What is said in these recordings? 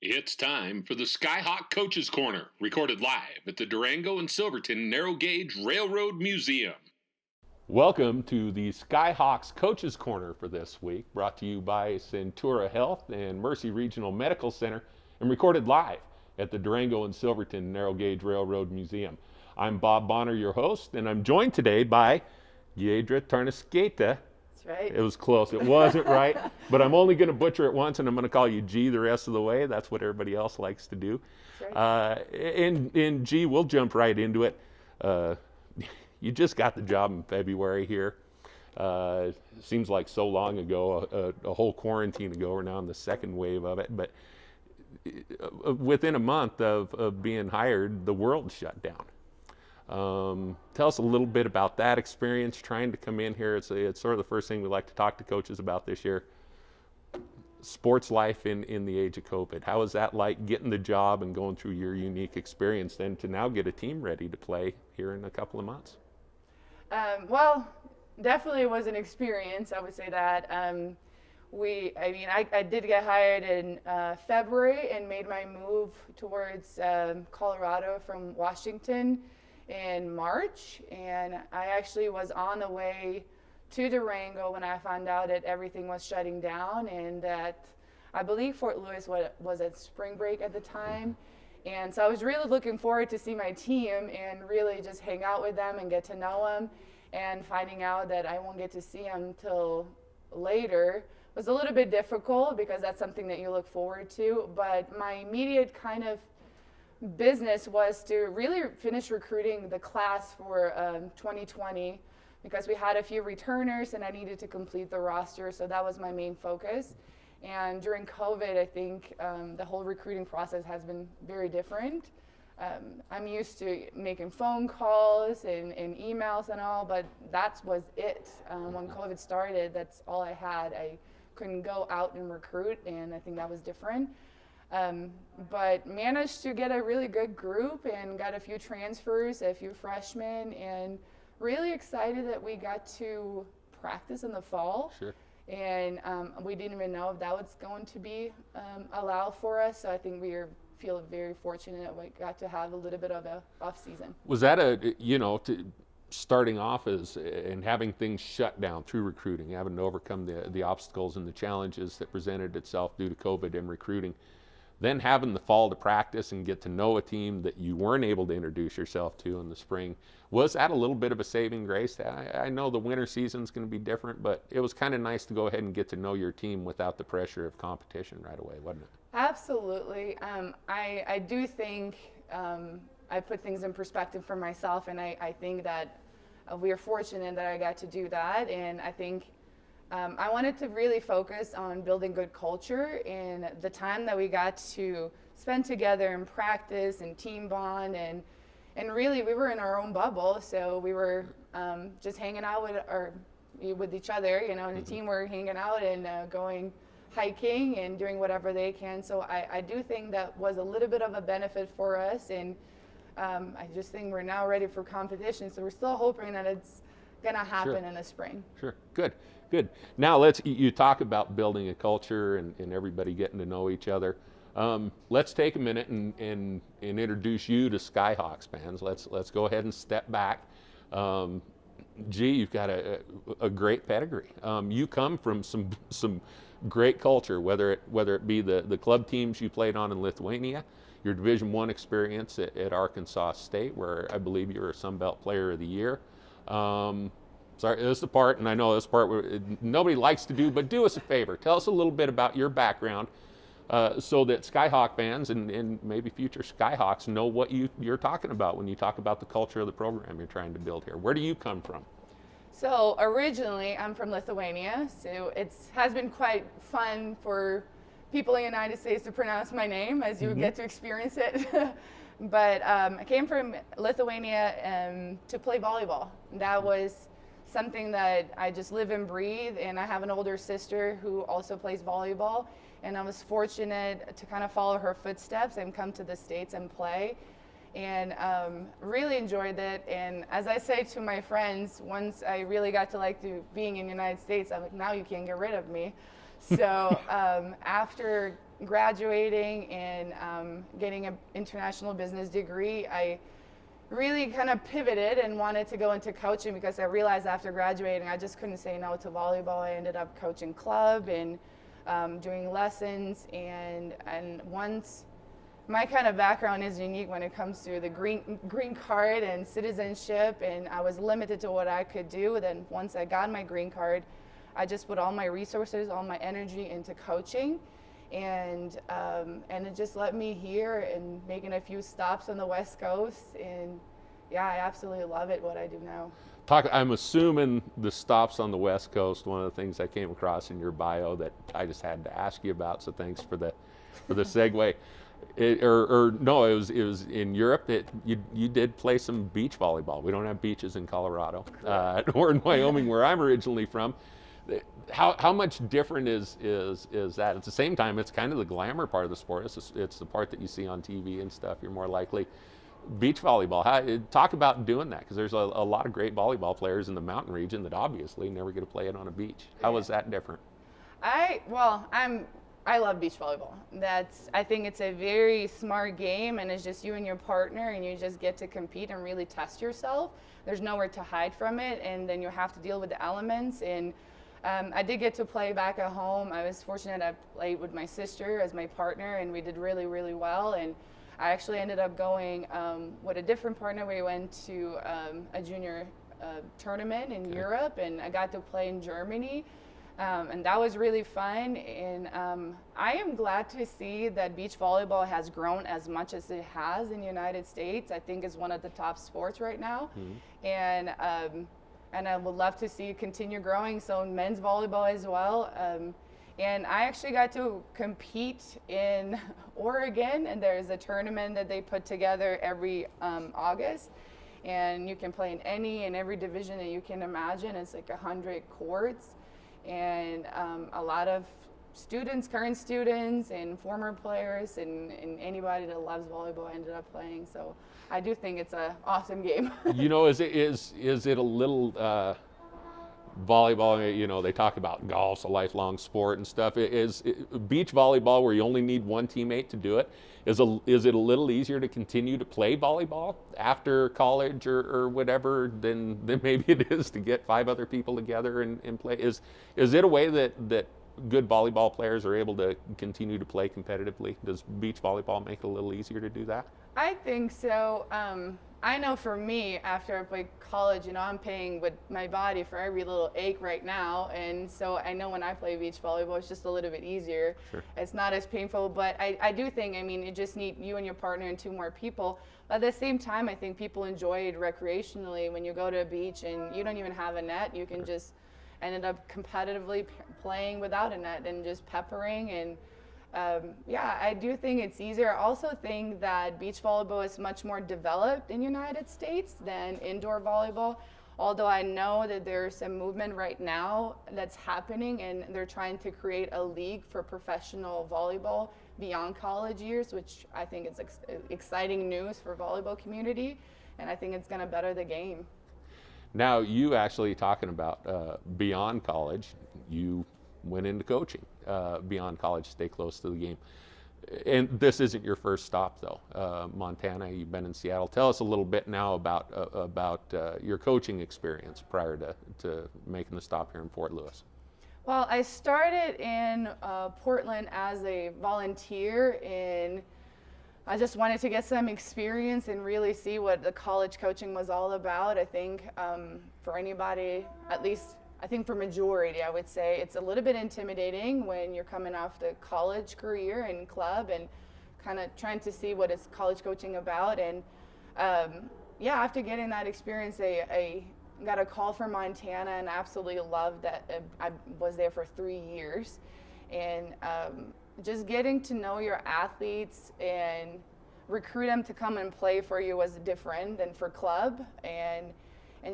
It's time for the Skyhawks Coaches Corner, recorded live at the Durango and Silverton Narrow Gauge Railroad Museum. Welcome to the Skyhawks Coaches Corner for this week, brought to you by Centura Health and Mercy Regional Medical Center, and recorded live at the Durango and Silverton Narrow Gauge Railroad Museum. I'm Bob Bonner, your host, and I'm joined today by Giedre Tarnauskaite. Right. It was close. It wasn't right, but I'm only going to butcher it once, and I'm going to call you G the rest of the way. That's what everybody else likes to do. Right. And G, we'll jump right into it. You just got the job in February here. Seems like so long ago, a whole quarantine ago. We're now in the second wave of it, but within a month of being hired, the world shut down. Tell us a little bit about that experience trying to come in here. It's sort of the first thing we like to talk to coaches about this year. Sports life in the age of COVID. How is that like getting the job and going through your unique experience then to now get a team ready to play here in a couple of months? Well, definitely was an experience. I would say that. I did get hired in February and made my move towards Colorado from Washington in March, and I actually was on the way to Durango when I found out that everything was shutting down, and that I believe Fort Lewis was at spring break at the time. And so I was really looking forward to see my team and really just hang out with them and get to know them, and finding out that I won't get to see them till later was a little bit difficult because that's something that you look forward to. But my immediate kind of business was to really finish recruiting the class for 2020, because we had a few returners and I needed to complete the roster, so that was my main focus. And during COVID, I think the whole recruiting process has been very different. I'm used to making phone calls and emails and all, but that was it. When COVID started, that's all I had. I couldn't go out and recruit, and I think that was different. But managed to get a really good group and got a few transfers, a few freshmen, and really excited that we got to practice in the fall. Sure. And we didn't even know if that was going to be allowed for us. So I think feel very fortunate that we got to have a little bit of a off season. Was that starting off and having things shut down through recruiting, having to overcome the obstacles and the challenges that presented itself due to COVID and recruiting, then having the fall to practice and get to know a team that you weren't able to introduce yourself to in the spring, was that a little bit of a saving grace? I know the winter season's going to be different, but it was kind of nice to go ahead and get to know your team without the pressure of competition right away, wasn't it? Absolutely. I do think I put things in perspective for myself, and I think that we are fortunate that I got to do that. And I think I wanted to really focus on building good culture, and the time that we got to spend together and practice and team bond, and really we were in our own bubble, so we were just hanging out with each other, and the team were hanging out and going hiking and doing whatever they can. So I do think that was a little bit of a benefit for us, and I just think we're now ready for competition, so we're still hoping that it's gonna happen in the spring. Sure. Good. Now you talk about building a culture and everybody getting to know each other. Let's take a minute and introduce you to Skyhawks fans. Let's go ahead and step back. G, you've got a great pedigree. You come from some great culture, whether it be the club teams you played on in Lithuania, your Division I experience at Arkansas State, where I believe you were a Sun Belt Player of the Year. Sorry, this is the part, and I know this part where nobody likes to do, but do us a favor. Tell us a little bit about your background so that Skyhawk fans and maybe future Skyhawks know what you're talking about when you talk about the culture of the program you're trying to build here. Where do you come from? So originally, I'm from Lithuania, so it has been quite fun for people in the United States to pronounce my name as you get to experience it. But I came from Lithuania to play volleyball. That was something that I just live and breathe, and I have an older sister who also plays volleyball, and I was fortunate to kind of follow her footsteps and come to the States and play, and really enjoyed it. And as I say to my friends, once I really got to being in the United States, I'm like, now you can't get rid of me. So after graduating and getting an international business degree, I really kind of pivoted and wanted to go into coaching because I realized after graduating I just couldn't say no to volleyball. I ended up coaching club and doing lessons, and once my kind of background is unique when it comes to the green card and citizenship, and I was limited to what I could do. Then once I got my green card, I just put all my resources, all my energy into coaching, and it just led me here and making a few stops on the West Coast. And yeah, I absolutely love it, what I do now. I'm assuming the stops on the West Coast, one of the things I came across in your bio that I just had to ask you about, so thanks for the segue. It was in Europe that you did play some beach volleyball. We don't have beaches in Colorado or in Wyoming where I'm originally from. How much different is that? At the same time, it's kind of the glamour part of the sport. It's the part that you see on TV and stuff. You're more likely. Beach volleyball, talk about doing that, because there's a lot of great volleyball players in the mountain region that obviously never get to play it on a beach. How was that different? I love beach volleyball. I think it's a very smart game, and it's just you and your partner, and you just get to compete and really test yourself. There's nowhere to hide from it, and then you have to deal with the elements. And I did get to play back at home. I was fortunate I played with my sister as my partner, and we did really, really well. And I actually ended up going with a different partner. We went to a junior tournament in Europe, and I got to play in Germany. And that was really fun. And I am glad to see that beach volleyball has grown as much as it has in the United States. I think it's one of the top sports right now. Mm-hmm. And I would love to see it continue growing. So men's volleyball as well. And I actually got to compete in Oregon, and there's a tournament that they put together every August. And you can play in any and every division that you can imagine. It's like 100 courts. And a lot of students, current students, and former players, and anybody that loves volleyball ended up playing. So I do think it's an awesome game. Is it a little volleyball? They talk about golf's a lifelong sport and stuff. Is beach volleyball, where you only need one teammate to do it, is it a little easier to continue to play volleyball after college or whatever than maybe it is to get 5 other people together and play? Is it a way that good volleyball players are able to continue to play competitively? Does beach volleyball make it a little easier to do that? I think so. I know for me, after I played college, I'm paying with my body for every little ache right now. And so I know when I play beach volleyball, it's just a little bit easier. Sure. It's not as painful, but I do think, you just need you and your partner and 2 more people. But at the same time, I think people enjoy it recreationally. When you go to a beach and you don't even have a net, you can just end up competitively playing without a net and just peppering. And I do think it's easier. I also think that beach volleyball is much more developed in the United States than indoor volleyball, although I know that there's some movement right now that's happening, and they're trying to create a league for professional volleyball beyond college years, which I think is exciting news for volleyball community, and I think it's going to better the game. Now, you actually talking about beyond college, you went into coaching beyond college, stay close to the game. And this isn't your first stop, though. Montana, you've been in Seattle. Tell us a little bit now about your coaching experience prior to making the stop here in Fort Lewis. Well, I started in Portland as a volunteer, and I just wanted to get some experience and really see what the college coaching was all about. I think for anybody, at least I think for majority, I would say it's a little bit intimidating when you're coming off the college career and club and kind of trying to see what is college coaching about. And after getting that experience, I got a call from Montana and absolutely loved that. I was there for 3 years, and just getting to know your athletes and recruit them to come and play for you was different than for club, and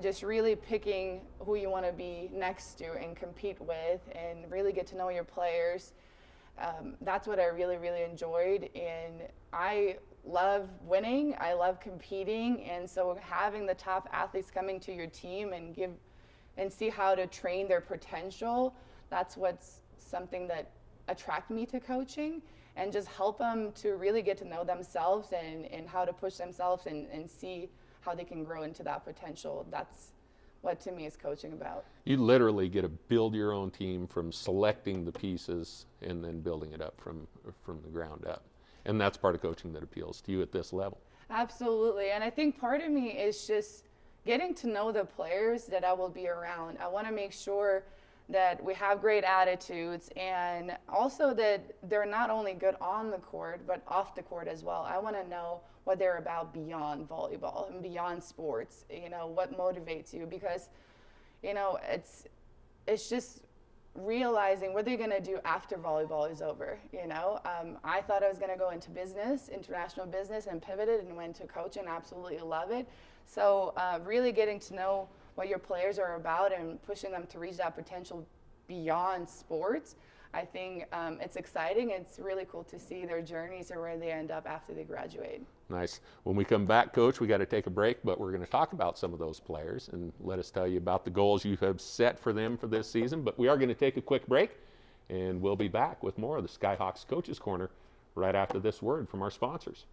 just really picking who you want to be next to and compete with and really get to know your players. That's what I really, really enjoyed. And I love winning. I love competing. And so having the top athletes coming to your team and see how to train their potential, that's what's something that attracted me to coaching. and just help them to really get to know themselves and how to push themselves and see how they can grow into that potential. That's what to me is coaching about. You literally get to build your own team from selecting the pieces and then building it up from the ground up. And that's part of coaching that appeals to you at this level. Absolutely. And I think part of me is just getting to know the players that I will be around. I want to make sure that we have great attitudes, and also that they're not only good on the court, but off the court as well. I want to know what they're about beyond volleyball and beyond sports, what motivates you, because, it's just realizing what they're going to do after volleyball is over. I thought I was going to go into business, international business, and pivoted and went to coaching. Absolutely love it. So really getting to know what your players are about and pushing them to reach that potential beyond sports, I think it's exciting. It's really cool to see their journeys or where they end up after they graduate. Nice. When we come back, Coach, we got to take a break, but we're going to talk about some of those players and let us tell you about the goals you have set for them for this season. But we are going to take a quick break, and we'll be back with more of the Skyhawks Coaches Corner right after this word from our sponsors.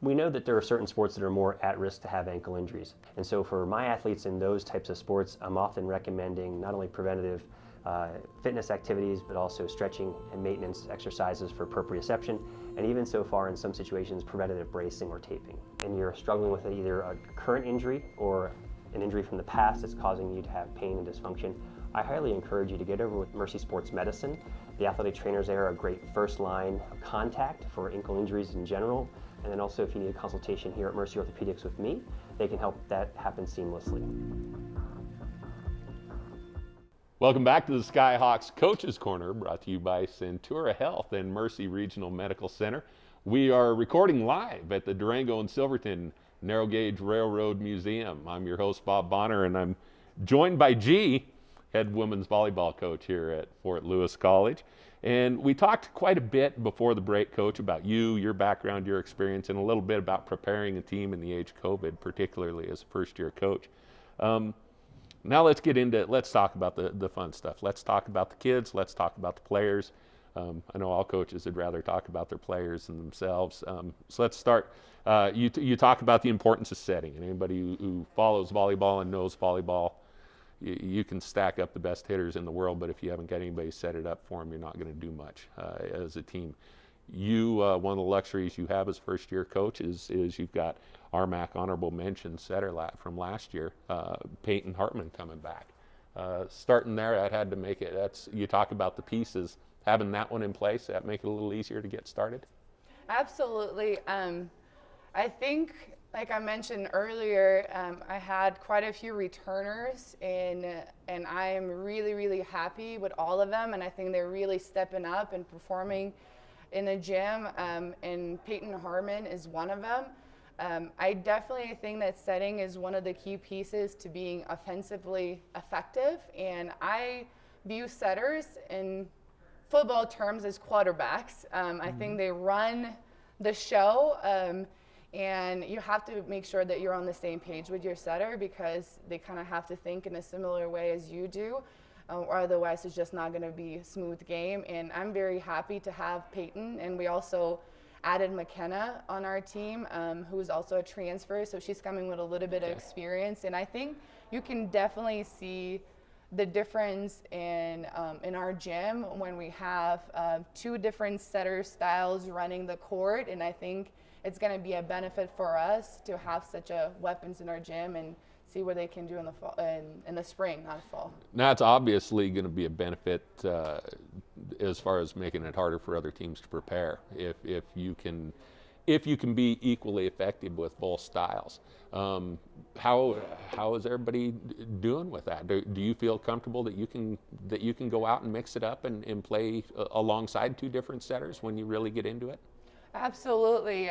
We know that there are certain sports that are more at risk to have ankle injuries. And so for my athletes in those types of sports, I'm often recommending not only preventative fitness activities, but also stretching and maintenance exercises for proprioception, and even so far in some situations, preventative bracing or taping. And you're struggling with either a current injury or an injury from the past that's causing you to have pain and dysfunction, I highly encourage you to get over with Mercy Sports Medicine. The athletic trainers there are a great first line of contact for ankle injuries in general. And then also if you need a consultation here at Mercy Orthopedics with me, they can help that happen seamlessly. Welcome back to the Skyhawks Coaches Corner, brought to you by Centura Health and Mercy Regional Medical Center. We are recording live at the Durango and Silverton Narrow Gauge Railroad Museum. I'm your host, Bob Bonner, and I'm joined by G, head women's volleyball coach here at Fort Lewis College. And we talked quite a bit before the break, Coach, about you, your background, your experience, and a little bit about preparing a team in the age of COVID, particularly as a first-year coach. Now let's talk about the fun stuff. Let's talk about the kids. Let's talk about the players. I know all coaches would rather talk about their players than themselves. So let's start. You talk about the importance of setting. And anybody who follows volleyball and knows volleyball, you can stack up the best hitters in the world, but if you haven't got anybody set it up for them, you're not going to do much as a team. One of the luxuries you have as first-year coach is you've got RMAC honorable mention setter from last year, Peyton Hartman coming back. Starting there, that had to make it. You talk about the pieces, having that one in place, that make it a little easier to get started? Absolutely. I think, like I mentioned earlier, I had quite a few returners, and I am really, really happy with all of them, and I think they're really stepping up and performing in the gym, and Peyton Harmon is one of them. I definitely think that setting is one of the key pieces to being offensively effective, and I view setters in football terms as quarterbacks. I think they run the show, and you have to make sure that you're on the same page with your setter, because they kind of have to think in a similar way as you do, or otherwise it's just not going to be a smooth game. And I'm very happy to have Peyton, and we also added McKenna on our team, who's also a transfer, so she's coming with a little bit of experience. And I think you can definitely see the difference in our gym when we have two different setter styles running the court, and I think it's going to be a benefit for us to have such a weapons in our gym and see what they can do in the fall, in the spring, not fall. Now, it's obviously going to be a benefit as far as making it harder for other teams to prepare. If you can be equally effective with both styles. How is everybody doing with that? Do you feel comfortable that you can go out and mix it up and play alongside two different setters when you really get into it? Absolutely.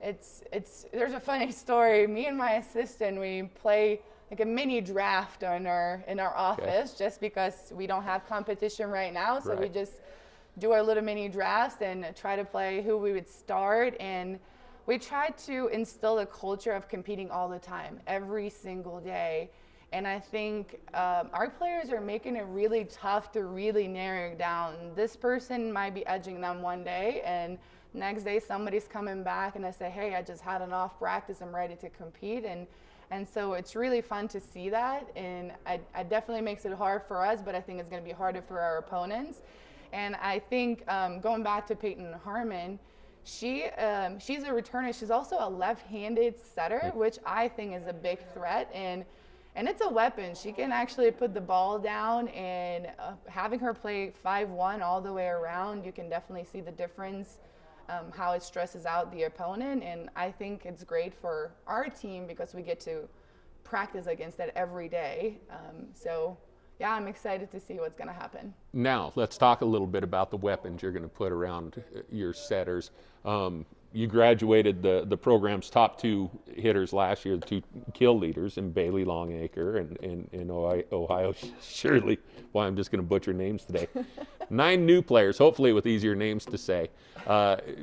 There's a funny story. Me and my assistant, we play like a mini draft in our office, just because we don't have competition right now. So we just do our little mini drafts and try to play who we would start. And we try to instill a culture of competing all the time, every single day. And I think our players are making it really tough to really narrow it down. This person might be edging them one day, and next day somebody's coming back and I say, hey, I just had an off practice, I'm ready to compete. And so it's really fun to see that, and it definitely makes it hard for us, but I think it's going to be harder for our opponents. And I think going back to Peyton Harmon, she's a returner. She's also a left-handed setter, which I think is a big threat, and it's a weapon. She can actually put the ball down, and having her play 5-1 all the way around, you can definitely see the difference, how it stresses out the opponent. And I think it's great for our team because we get to practice against that every day. So yeah, I'm excited to see what's going to happen. Now, let's talk a little bit about the weapons you're going to put around your setters. You graduated the program's top 2 hitters last year, the 2 kill leaders in Bailey Longacre and Ohio Shirley. Well, I'm just going to butcher names today. 9 new players, hopefully with easier names to say,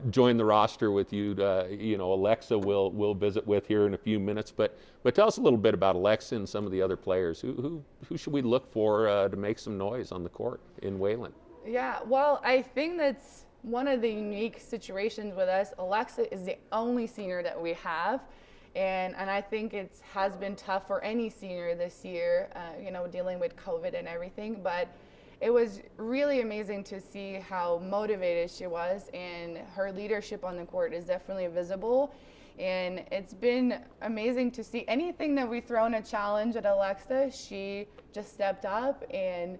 join the roster with you. Alexa will visit with here in a few minutes. But tell us a little bit about Alexa and some of the other players. Who should we look for to make some noise on the court in Wayland? Yeah, well, I think that's one of the unique situations with us. Alexa is the only senior that we have, and I think it has been tough for any senior this year, dealing with COVID and everything, but it was really amazing to see how motivated she was, and her leadership on the court is definitely visible. And it's been amazing to see anything that we thrown a challenge at Alexa, she just stepped up, and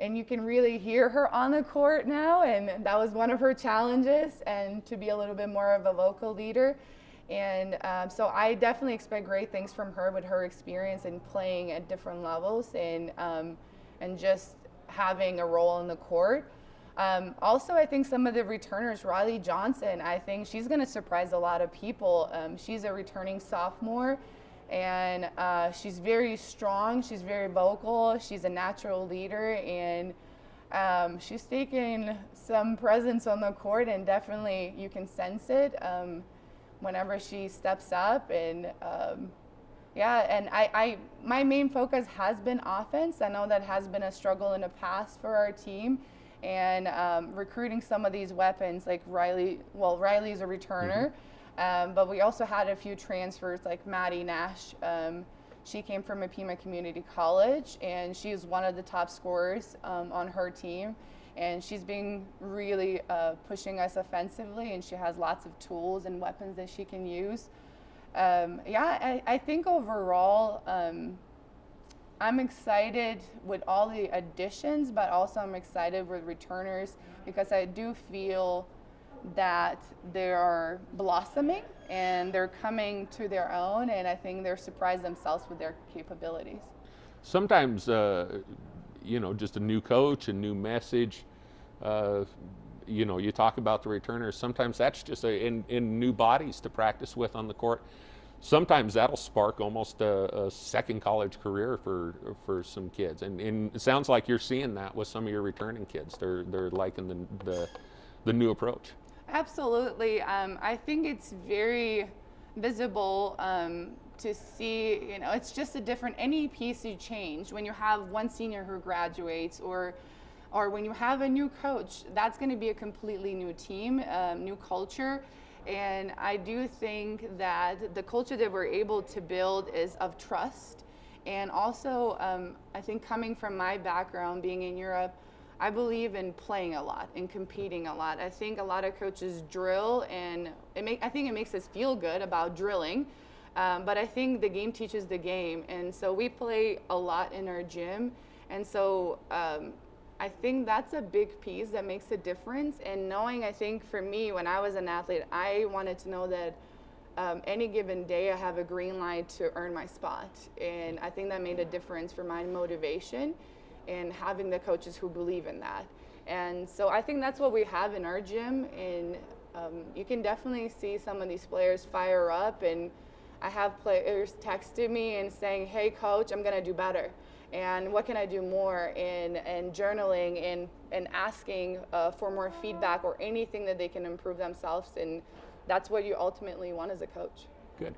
you can really hear her on the court now, and that was one of her challenges, and to be a little bit more of a vocal leader. And so I definitely expect great things from her with her experience in playing at different levels and just having a role on the court. Also, I think some of the returners, Riley Johnson, I think she's going to surprise a lot of people. She's a returning sophomore, and she's very strong, she's very vocal, she's a natural leader, and she's taking some presence on the court, and definitely you can sense it whenever she steps up. And my main focus has been offense. I know that has been a struggle in the past for our team, and recruiting some of these weapons like Riley. Well, Riley's a returner. But we also had a few transfers like Maddie Nash. She came from Apima Community College, and she's one of the top scorers on her team. And she's been really pushing us offensively, and she has lots of tools and weapons that she can use. I think overall, I'm excited with all the additions, but also I'm excited with returners because I do feel that they are blossoming and they're coming to their own, and I think they're surprised themselves with their capabilities. Sometimes, just a new coach, a new message, you talk about the returners, sometimes that's just in new bodies to practice with on the court. Sometimes that'll spark almost a second college career for some kids, and it sounds like you're seeing that with some of your returning kids. They're liking the new approach. Absolutely. I think it's very visible to see, it's just a different, any piece you change. When you have one senior who graduates or when you have a new coach, that's going to be a completely new team, new culture. And I do think that the culture that we're able to build is of trust. And also, I think coming from my background, being in Europe, I believe in playing a lot and competing a lot. I think a lot of coaches drill, and I think it makes us feel good about drilling, but I think the game teaches the game, and so we play a lot in our gym, and so I think that's a big piece that makes a difference. And knowing, I think for me, when I was an athlete, I wanted to know that any given day I have a green light to earn my spot, and I think that made a difference for my motivation and having the coaches who believe in that. And so I think that's what we have in our gym, and you can definitely see some of these players fire up, and I have players texting me and saying, hey coach, I'm gonna do better, and what can I do more, and journaling and asking for more feedback or anything that they can improve themselves, and that's what you ultimately want as a coach. Good.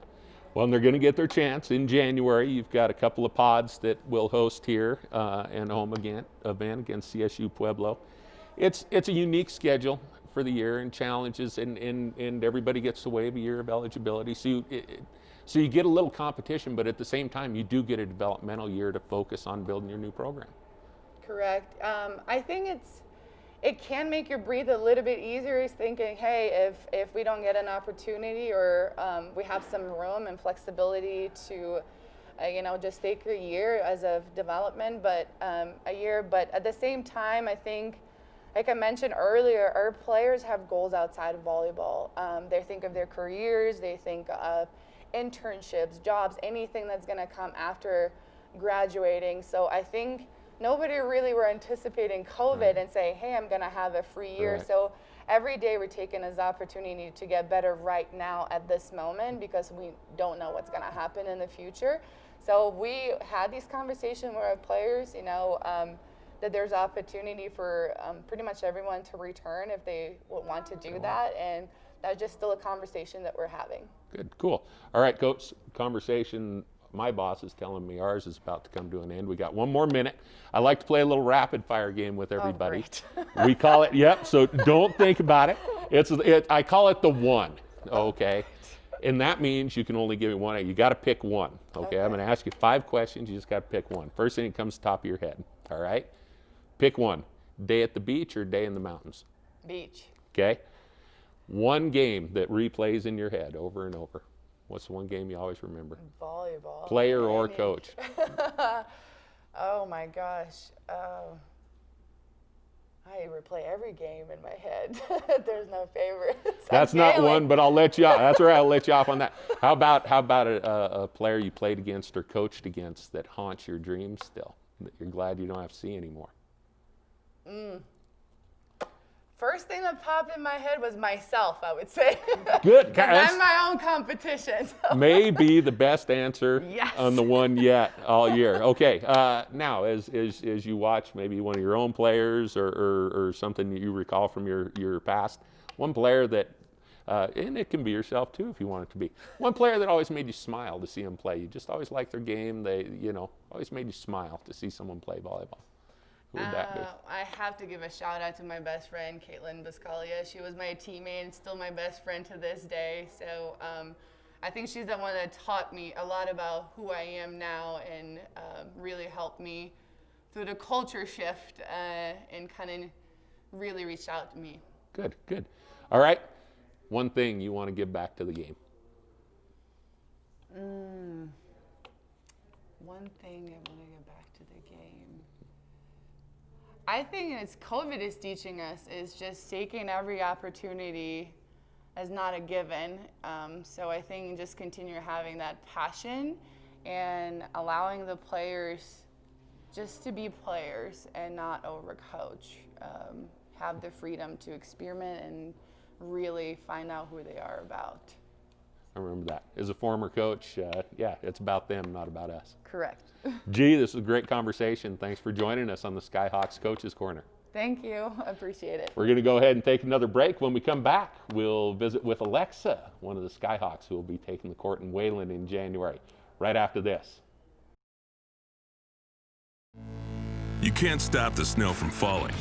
Well, and they're going to get their chance in January. You've got a couple of pods that will host here and home event against CSU Pueblo. It's a unique schedule for the year and challenges, and everybody gets to waive a year of eligibility. So you get a little competition, but at the same time, you do get a developmental year to focus on building your new program. Correct. I think it can make you breathe a little bit easier. Is thinking, hey, if we don't get an opportunity or we have some room and flexibility to, just take a year as a development, but a year. But at the same time, I think, like I mentioned earlier, our players have goals outside of volleyball. They think of their careers. They think of internships, jobs, anything that's going to come after graduating. So I think nobody really were anticipating COVID and say, hey, I'm going to have a free year. Right. So every day we're taking as opportunity to get better right now at this moment because we don't know what's going to happen in the future. So we had these conversations with our players, that there's opportunity for pretty much everyone to return if they would want to do that. And that's just still a conversation that we're having. Good, cool. All right, Coach, conversation. My boss is telling me ours is about to come to an end. We got one more minute. I like to play a little rapid fire game with everybody. Oh, We call it, yep, so don't think about it. I call it the one, okay? And that means you can only give me one. You got to pick one, okay? I'm going to ask you 5 questions. You just got to pick one. First thing that comes to the top of your head, all right? Pick one. Day at the beach or day in the mountains? Beach. Okay? One game that replays in your head over and over. What's the one game you always remember? Volleyball. Player or coach? Oh my gosh. I replay every game in my head. There's no favorites. That's not one, but I'll let you off. That's all right, I'll let you off on that. How about a player you played against or coached against that haunts your dreams still, that you're glad you don't have to see anymore? First thing that popped in my head was myself, I would say. Good. I'm my own competition. So. Maybe the best answer Yes. on the one yet all year. Okay, now as you watch maybe one of your own players or something that you recall from your past, one player that, and it can be yourself too if you want it to be, one player that always made you smile to see them play. You just always liked their game. They, always made you smile to see someone play volleyball. Who would that be? I have to give a shout out to my best friend, Caitlin Biscaglia. She was my teammate and still my best friend to this day. So I think she's the one that taught me a lot about who I am now and really helped me through the culture shift and kind of really reached out to me. Good, good. All right. One thing you want to give back to the game. One thing I want to give back to the game. I think as COVID is teaching us is just taking every opportunity as not a given. So I think just continue having that passion and allowing the players just to be players and not overcoach. Have the freedom to experiment and really find out who they are about. I remember that. As a former coach, yeah, it's about them, not about us. Correct. Gee, this was a great conversation. Thanks for joining us on the Skyhawks Coaches Corner. Thank you. I appreciate it. We're going to go ahead and take another break. When we come back, we'll visit with Alexa, one of the Skyhawks who will be taking the court in Wayland in January, right after this. You can't stop the snow from falling,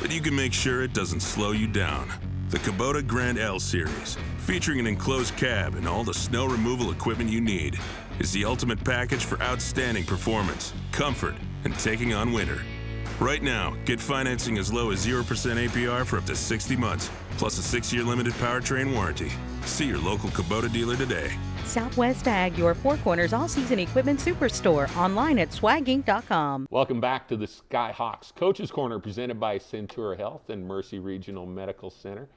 but you can make sure it doesn't slow you down. The Kubota Grand L Series, featuring an enclosed cab and all the snow removal equipment you need, is the ultimate package for outstanding performance, comfort, and taking on winter. Right now, get financing as low as 0% APR for up to 60 months, plus a 6-year limited powertrain warranty. See your local Kubota dealer today. Southwest Ag, your Four Corners all-season equipment superstore. Online at swaginc.com. Welcome back to the Skyhawks Coaches Corner, presented by Centura Health and Mercy Regional Medical Center,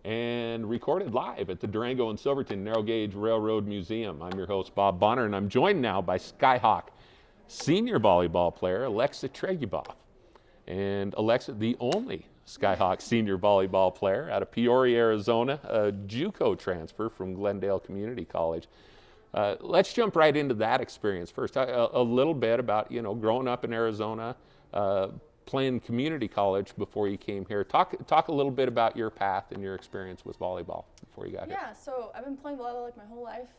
and recorded live at the Durango and Silverton Narrow Gauge Railroad Museum. I'm your host, Bob Bonner, and I'm joined now by Skyhawk senior volleyball player Alexa Treguboff. And Alexa, the only Skyhawk senior volleyball player out of Peoria, Arizona, a JUCO transfer from Glendale Community College. Let's jump right into that experience first. A little bit about, growing up in Arizona, playing community college before you came here. Talk a little bit about your path and your experience with volleyball before you got here. Yeah, so I've been playing volleyball like my whole life.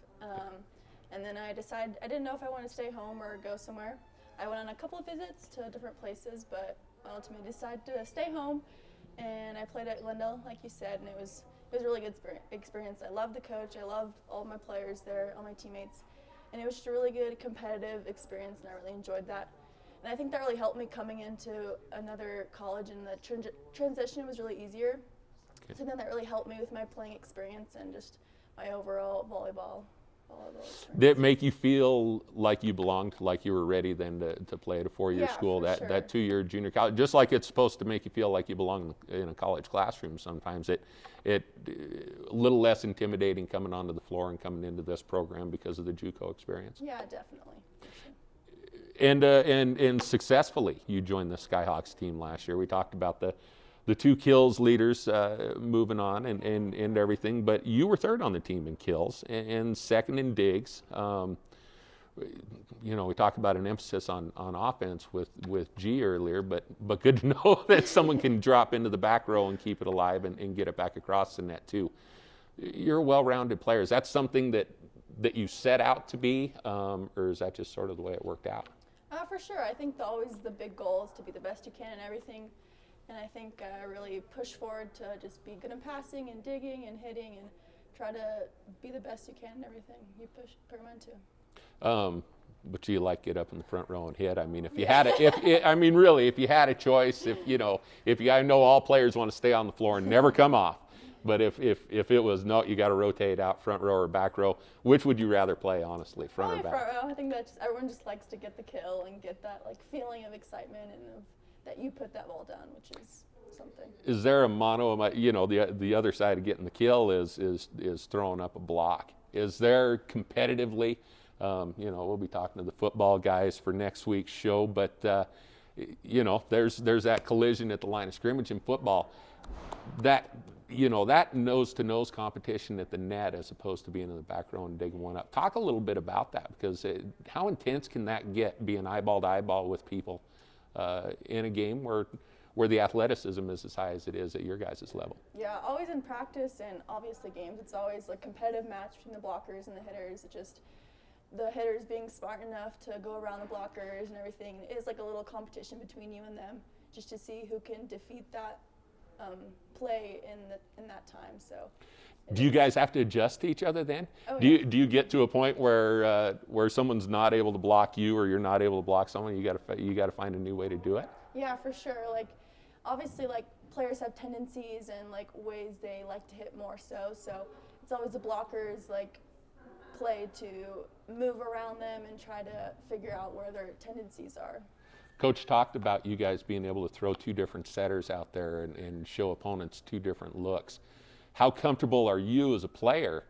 And then I decided, I didn't know if I wanted to stay home or go somewhere. I went on a couple of visits to different places, but I ultimately decided to stay home. And I played at Glendale, like you said, and it was a really good experience. I loved the coach. I loved all my players there, all my teammates. And it was just a really good competitive experience, and I really enjoyed that. And I think that really helped me coming into another college, and the transition was really easier. So then that really helped me with my playing experience and just my overall volleyball experience. Did it make you feel like you belonged, like you were ready then to play at a four-year school, for sure. that 2-year junior college, just like it's supposed to make you feel like you belong in a college classroom sometimes. It a little less intimidating coming onto the floor and coming into this program because of the JUCO experience. Yeah, definitely. And successfully, you joined the Skyhawks team last year. We talked about the 2 kills leaders moving on and everything, but you were 3rd on the team in kills and 2nd in digs. We talked about an emphasis on offense with G earlier, but good to know that someone can drop into the back row and keep it alive and get it back across the net too. You're a well-rounded player. Is that something that you set out to be, or is that just sort of the way it worked out? For sure. I think always the big goal is to be the best you can in everything. And I think I really push forward to just be good in passing and digging and hitting and try to be the best you can in everything you put your mind to. But you like get up in the front row and hit. I mean, if you had if you had a choice, I know all players want to stay on the floor and never come off. But if it was no, you got to rotate out front row or back row. Which would you rather play, honestly, front or back? Front row. I think that everyone just likes to get the kill and get that feeling of excitement and that you put that ball down, which is something. Is there a motto? The other side of getting the kill is throwing up a block. Is there competitively? We'll be talking to the football guys for next week's show, but there's that collision at the line of scrimmage in football. That nose-to-nose competition at the net as opposed to being in the back row and digging one up. Talk a little bit about that, because how intense can that get, being eyeball to eyeball with people in a game where the athleticism is as high as it is at your guys' level? Yeah, always in practice and obviously games, it's always a competitive match between the blockers and the hitters. It's just the hitters being smart enough to go around the blockers and everything. It is like a little competition between you and them, just to see who can defeat that play in that time. So, do you guys have to adjust to each other then? Oh, do yeah. you get to a point where someone's not able to block you, or you're not able to block someone? You got to find a new way to do it. Yeah, for sure. Obviously, players have tendencies and ways they like to hit more. So it's always the blockers play to move around them and try to figure out where their tendencies are. Coach talked about you guys being able to throw 2 different setters out there and show opponents 2 different looks. How comfortable are you as a player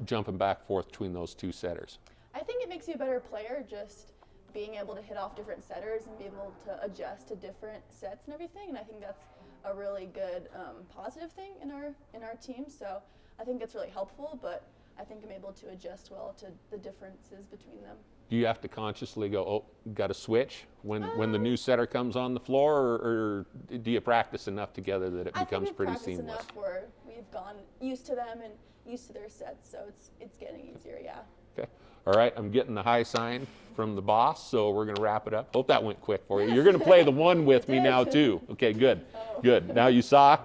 jumping back and forth between those 2 setters? I think it makes you a better player, just being able to hit off different setters and be able to adjust to different sets and everything. And I think that's a really good positive thing in our team. So I think it's really helpful, but I think I'm able to adjust well to the differences between them. Do you have to consciously go, oh, got to switch when the new setter comes on the floor, or do you practice enough together that it becomes pretty seamless? I think we've practiced enough where we've gone used to them and used to their sets, so it's getting easier, yeah. Okay. All right, I'm getting the high sign from the boss, so we're going to wrap it up. Hope that went quick for you. You're going to play the one with me now too. Okay, good. Good. Now you saw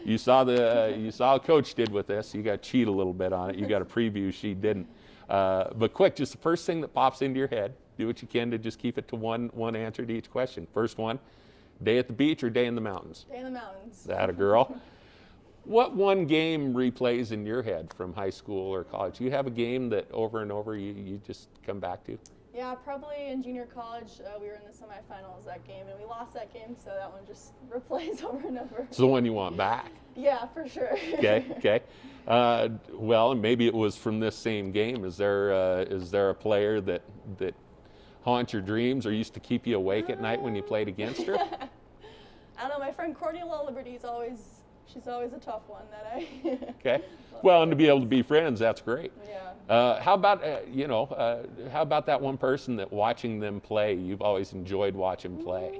how Coach did with this. You got to cheat a little bit on it. You got a preview, she didn't. But quick, just the first thing that pops into your head. Do what you can to just keep it to one answer to each question. First one, day at the beach or day in the mountains? Day in the mountains. That a girl. What one game replays in your head from high school or college? Do you have a game that over and over you just come back to? Yeah, probably in junior college, we were in the semifinals that game, and we lost that game, so that one just replays over and over. It's the one you want back? Yeah, for sure. Okay. Well, and maybe it was from this same game. Is there a player that haunts your dreams or used to keep you awake at night when you played against her? I don't know. My friend Cornelia Liberty's she's always a tough one that I. Okay. Well, and to be able to be friends, that's great. Yeah. How about that one person that watching them play, you've always enjoyed watching play?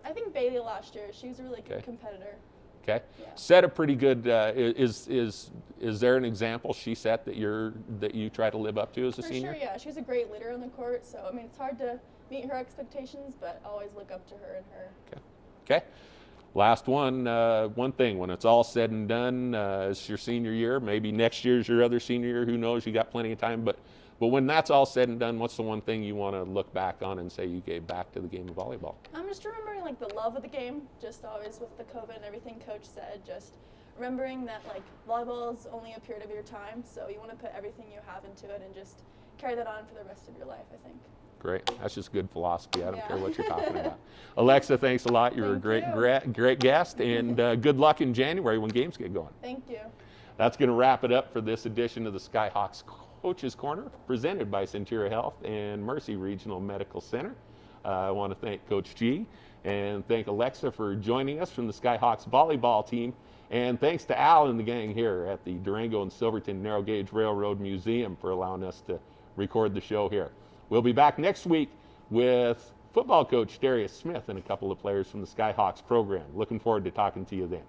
I think Bailey last year. She was a really good competitor. Okay. Yeah. Set a pretty good. Is there an example she set that you try to live up to as a For senior? sure, yeah. She's a great leader on the court, so I mean it's hard to meet her expectations, but always look up to her and her. Okay. Okay. Last one. One thing. When it's all said and done, it's your senior year. Maybe next year's your other senior year. Who knows? You got plenty of time. But when that's all said and done, what's the one thing you want to look back on and say you gave back to the game of volleyball? I'm just remembering like the love of the game, just always with the COVID and everything Coach said, just remembering that like volleyball is only a period of your time, so you want to put everything you have into it and just carry that on for the rest of your life, I think. Great. That's just good philosophy. I don't Yeah. care what you're talking about. Alexa, thanks a lot. You're a Thank great guest, and good luck in January when games get going. Thank you. That's going to wrap it up for this edition of the Skyhawks Coaches Corner, presented by Centura Health and Mercy Regional Medical Center. I want to thank Coach G and thank Alexa for joining us from the Skyhawks volleyball team. And thanks to Al and the gang here at the Durango and Silverton Narrow Gauge Railroad Museum for allowing us to record the show here. We'll be back next week with football coach Darius Smith and a couple of players from the Skyhawks program. Looking forward to talking to you then.